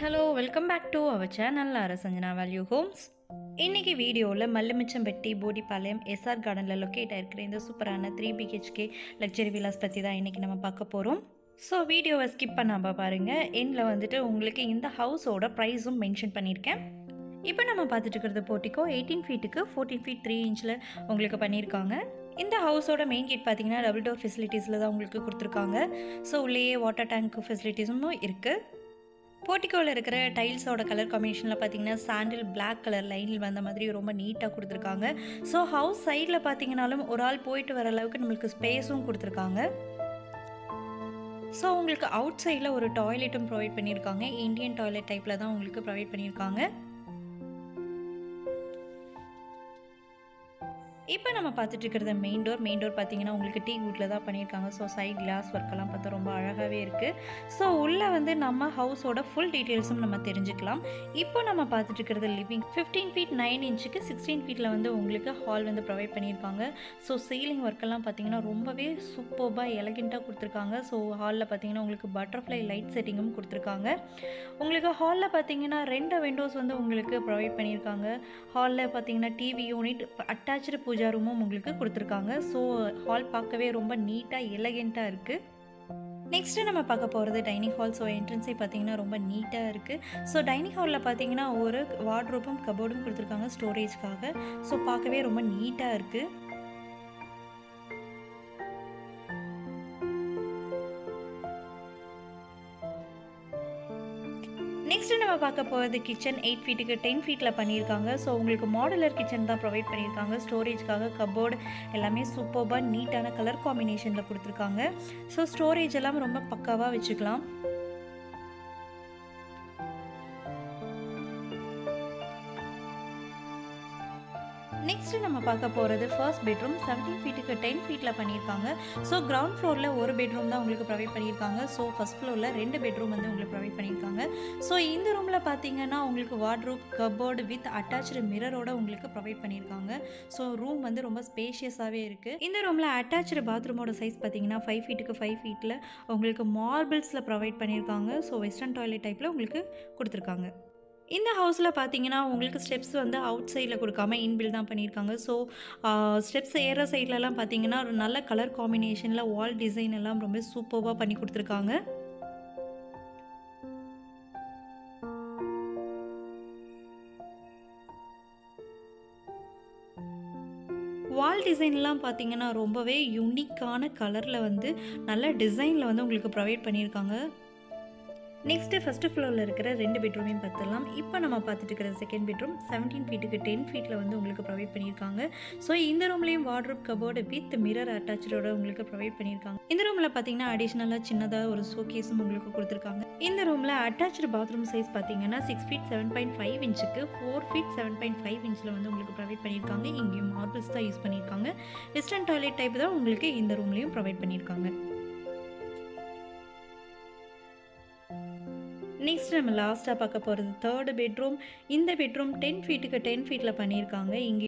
hello, welcome back to our channel Sanjana Value Homes. இன்னைக்கு வீடியோவில் மல்லுமிச்சம்பட்டி Bodipalayam SR கார்டனில் locate ஆகிருக்கிற இந்த சூப்பரான 3 BHK லக்ஸரி வில்லாஸ் பற்றி தான் இன்றைக்கி நம்ம பார்க்க போகிறோம். ஸோ வீடியோவை ஸ்கிப் பண்ணாமல் பாருங்கள். எண்டில் வந்துட்டு உங்களுக்கு இந்த ஹவுஸோட ப்ரைஸும் மென்ஷன் பண்ணியிருக்கேன். இப்போ நம்ம பார்த்துட்டு இருக்கிறது போர்ட்டிக்கோ 18 ஃபீட்டுக்கு 14 ஃபீட் 3 இன்ச்சில் உங்களுக்கு பண்ணியிருக்காங்க. இந்த ஹவுஸோட மெயின் கேட் பார்த்தீங்கன்னா டபுள் டோர் ஃபெசிலிட்டிஸில் தான் உங்களுக்கு கொடுத்துருக்காங்க. ஸோ உள்ளேயே வாட்டர் டேங்க் ஃபெசிலிட்டிஸும் இருக்குது. போர்ட்டிக்கோவில் இருக்கிற டைல்ஸோட கலர் காம்பினேஷனில் பார்த்தீங்கன்னா சாண்டில் பிளாக் கலர் லைனில் வந்த மாதிரி ரொம்ப நீட்டாக கொடுத்துருக்காங்க. ஸோ ஹவுஸ் சைடில் பார்த்தீங்கன்னாலும் ஒரு ஆள் போயிட்டு வர அளவுக்கு நம்மளுக்கு ஸ்பேஸும் கொடுத்துருக்காங்க. ஸோ உங்களுக்கு அவுட் சைடில் ஒரு டாய்லெட்டும் ப்ரொவைட் பண்ணியிருக்காங்க. இந்தியன் டாய்லெட் டைப்பில் தான் உங்களுக்கு ப்ரொவைட் பண்ணியிருக்காங்க. இப்போ நம்ம பார்த்துட்டு இருக்கிறது மெயின் டோர் பார்த்தீங்கன்னா உங்களுக்கு டீ வுட்டில் தான் பண்ணியிருக்காங்க. ஸோ சைட் கிளாஸ் ஒர்க்கெல்லாம் பார்த்தா ரொம்ப அழகாகவே இருக்குது. ஸோ உள்ளே வந்து நம்ம ஹவுஸோட ஃபுல் டீட்டெயில்ஸும் நம்ம தெரிஞ்சுக்கலாம். இப்போ நம்ம பார்த்துட்டு இருக்கிறது லிவிங் 15 ஃபீட் 9 இன்ச்சுக்கு 16 ஃபீட்டில் வந்து உங்களுக்கு ஹால் வந்து ப்ரொவைட் பண்ணியிருக்காங்க. ஸோ சீலிங் ஒர்க்கெல்லாம் பார்த்தீங்கன்னா ரொம்பவே சூப்பர்பாக எலகெண்ட்டாக கொடுத்துருக்காங்க. ஸோ ஹாலில் பார்த்தீங்கன்னா உங்களுக்கு பட்டர்ஃப்ளை லைட் செட்டிங்கும் கொடுத்துருக்காங்க. உங்களுக்கு ஹாலில் பார்த்தீங்கன்னா 2 விண்டோஸ் வந்து உங்களுக்கு ப்ரொவைட் பண்ணியிருக்காங்க. ஹாலில் பார்த்தீங்கன்னா டிவி யூனிட் அட்டாச்சு பூஜா ரூமும் உங்களுக்கு கொடுத்துருக்காங்க. ஸோ ஹால் பார்க்கவே ரொம்ப நீட்டாக எலகெண்ட்டாக இருக்குது. நெக்ஸ்ட்டு நம்ம பார்க்க போகிறது டைனிங் ஹால். ஸோ என்ட்ரன்ஸே பார்த்தீங்கன்னா ரொம்ப நீட்டாக இருக்குது. ஸோ டைனிங் ஹாலில் பார்த்தீங்கன்னா ஒரு வார்ட்ரோப்பும் கபோர்டும் கொடுத்துருக்காங்க ஸ்டோரேஜ்க்காக. ஸோ பார்க்கவே ரொம்ப நீட்டாக இருக்குது. நெக்ஸ்ட்டு நம்ம பார்க்க போகிறது கிச்சன் 8 ஃபீட்டுக்கு 10 ஃபீட்டில் பண்ணியிருக்காங்க. ஸோ உங்களுக்கு மாடுலர் கிச்சன் தான் ப்ரொவைட் பண்ணியிருக்காங்க. ஸ்டோரேஜ்க்காக கபோர்டு எல்லாமே சூப்பர்பாக நீட்டான கலர் காம்பினேஷனில் கொடுத்துருக்காங்க. ஸோ ஸ்டோரேஜ் எல்லாம் ரொம்ப பக்காவாக வச்சுக்கலாம். நெக்ஸ்ட்டு நம்ம பார்க்க போகிறது ஃபர்ஸ்ட் பெட்ரூம் 17 ஃபீட்டுக்கு 10 ஃபீட்டில் பண்ணியிருக்காங்க. ஸோ கிரவுண்ட் ஃப்ளோரில் ஒரு பெட்ரூம் தான் உங்களுக்கு ப்ரொவைட் பண்ணியிருக்காங்க. ஸோ ஃபர்ஸ்ட் ஃப்ளோரில் 2 பெட்ரூம் வந்து உங்களுக்கு ப்ரொவைட் பண்ணியிருக்காங்க. ஸோ இந்த ரூமில் பார்த்தீங்கன்னா உங்களுக்கு வார்ட்ரோப் கபோர்டு வித் அட்டாச்சு மிரரோட உங்களுக்கு ப்ரொவைட் பண்ணியிருக்காங்க. ஸோ ரூம் வந்து ரொம்ப ஸ்பேஷியஸாகவே இருக்குது. இந்த ரூமில் அட்டாச்சு பாத்ரூமோட சைஸ் பார்த்தீங்கன்னா 5 ஃபீட்டுக்கு 5 ஃபீட்டில் உங்களுக்கு மார்பிள்ஸில் ப்ரொவைட் பண்ணியிருக்காங்க. ஸோ வெஸ்டர்ன் டாய்லெட் டைப்பில் உங்களுக்கு கொடுத்துருக்காங்க. இந்த ஹவுஸில் பார்த்தீங்கன்னா உங்களுக்கு ஸ்டெப்ஸ் வந்து அவுட் சைடில் கொடுக்காம இன்பில் தான் பண்ணியிருக்காங்க. ஸோ ஸ்டெப்ஸ் ஏற சைட்லலாம் பார்த்தீங்கன்னா ஒரு நல்ல கலர் காம்பினேஷனில் வால் டிசைன் எல்லாம் ரொம்ப சூப்பராக பண்ணி கொடுத்துருக்காங்க. வால் டிசைன்லாம் பார்த்தீங்கன்னா ரொம்பவே யூனிக்கான கலரில் வந்து நல்ல டிசைனில் வந்து உங்களுக்கு ப்ரொவைட் பண்ணியிருக்காங்க. நெக்ஸ்ட்டு ஃபஸ்ட்டு ஃப்ளோரில் இருக்கிற 2 பெட்ரூமையும் பார்த்துடலாம். இப்போ நம்ம பார்த்துட்டு இருக்கிற செகண்ட் பெட்ரூம் 17 ஃபீட்டுக்கு 10 ஃபீட்டில் வந்து உங்களுக்கு ப்ரொவைட் பண்ணியிருக்காங்க. ஸோ இந்த ரூம்லேயும் வார்ட்ரோப் கபோர்டு வித் மிரர் அட்டாச்சோட உங்களுக்கு ப்ரொவைட் பண்ணியிருக்காங்க. இந்த ரூமில் பார்த்தீங்கன்னா அடிஷ்னலாக சின்னதாக ஒரு ஷோகேஸும் உங்களுக்கு கொடுத்துருக்காங்க. இந்த ரூமில் அட்டாச்சு பாத்ரூம் சைஸ் பார்த்தீங்கன்னா 6 ஃபீட் 7.5 இன்ச்சுக்கு 4 ஃபீட் 7.5 இன்ச்சில் வந்து உங்களுக்கு ப்ரொவைட் பண்ணியிருக்காங்க. இங்கேயும் மார்பிள்ஸ் தான் யூஸ் பண்ணியிருக்காங்க. வெஸ்டர்ன் டாய்லெட் டைப் தான் உங்களுக்கு இந்த ரூம்லேயும் ப்ரொவைட் பண்ணியிருக்காங்க. நெக்ஸ்ட் நம்ம லாஸ்ட்டாக பார்க்க போகிறது தேர்டு பெட்ரூம். இந்த பெட்ரூம் 10 ஃபீட்டுக்கு 10 ஃபீட்டில் பண்ணியிருக்காங்க. இங்கே